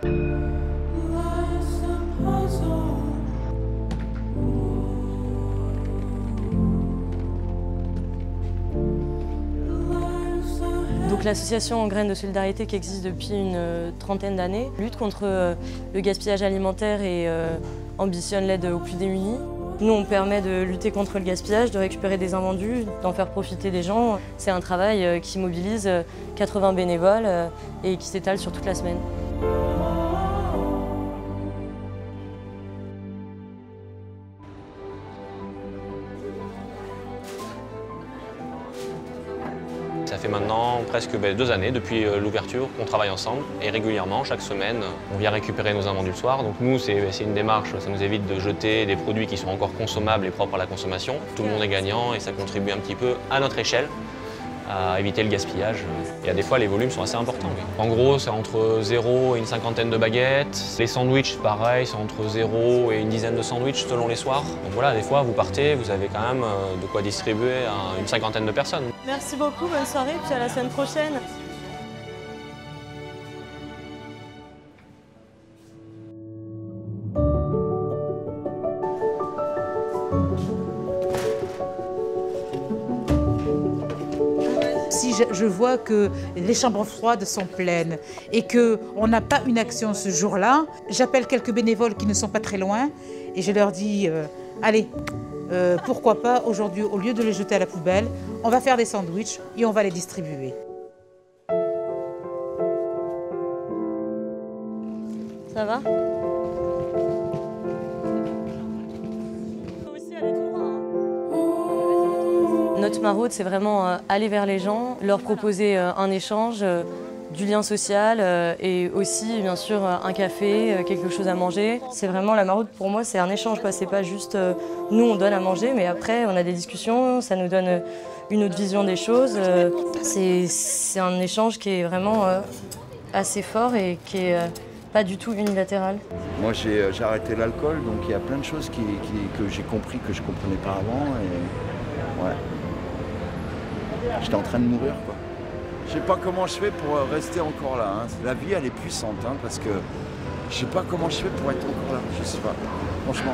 Donc l'association Graines de Solidarité, qui existe depuis une trentaine d'années, lutte contre le gaspillage alimentaire et ambitionne l'aide aux plus démunis. Nous, on permet de lutter contre le gaspillage, de récupérer des invendus, d'en faire profiter des gens. C'est un travail qui mobilise 80 bénévoles et qui s'étale sur toute la semaine. Ça fait maintenant presque 2 années depuis l'ouverture qu'on travaille ensemble et régulièrement, chaque semaine, on vient récupérer nos invendus le soir. Donc nous, c'est une démarche, ça nous évite de jeter des produits qui sont encore consommables et propres à la consommation. Tout le monde est gagnant et ça contribue un petit peu à notre échelle à éviter le gaspillage. Et à des fois, les volumes sont assez importants. En gros, c'est entre 0 et une cinquantaine de baguettes. Les sandwichs, pareil, c'est entre 0 et une dizaine de sandwichs selon les soirs. Donc voilà, des fois, vous partez, vous avez quand même de quoi distribuer à une cinquantaine de personnes. Merci beaucoup, bonne soirée, puis à la semaine prochaine. Si je vois que les chambres froides sont pleines et qu'on n'a pas une action ce jour-là, j'appelle quelques bénévoles qui ne sont pas très loin et je leur dis allez, pourquoi pas aujourd'hui, au lieu de les jeter à la poubelle, on va faire des sandwichs et on va les distribuer. Ça va ? Notre maraude, c'est vraiment aller vers les gens, leur proposer un échange, du lien social et aussi, bien sûr, un café, quelque chose à manger. C'est vraiment la maraude, pour moi, c'est un échange, quoi. C'est pas juste nous, on donne à manger, mais après, on a des discussions, ça nous donne une autre vision des choses. C'est un échange qui est vraiment assez fort et qui est pas du tout unilatéral. Moi, j'ai arrêté l'alcool, donc il y a plein de choses que j'ai compris que je ne comprenais pas avant. Et ouais. J'étais en train de mourir, quoi. Je sais pas comment je fais pour rester encore là. Hein. La vie, elle est puissante, hein, parce que je sais pas comment je fais pour être encore là. Je sais pas, franchement.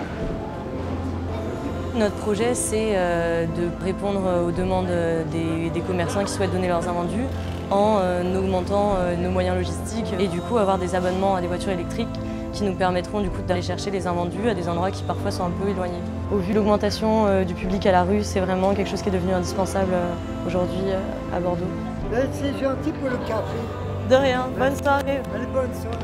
Notre projet, c'est de répondre aux demandes des commerçants qui souhaitent donner leurs invendus en augmentant nos moyens logistiques et du coup avoir des abonnements à des voitures électriques qui nous permettront du coup d'aller chercher les invendus à des endroits qui parfois sont un peu éloignés. Au vu de l'augmentation du public à la rue, c'est vraiment quelque chose qui est devenu indispensable aujourd'hui à Bordeaux. C'est gentil pour le café. De rien, bonne soirée. Allez, bonne soirée.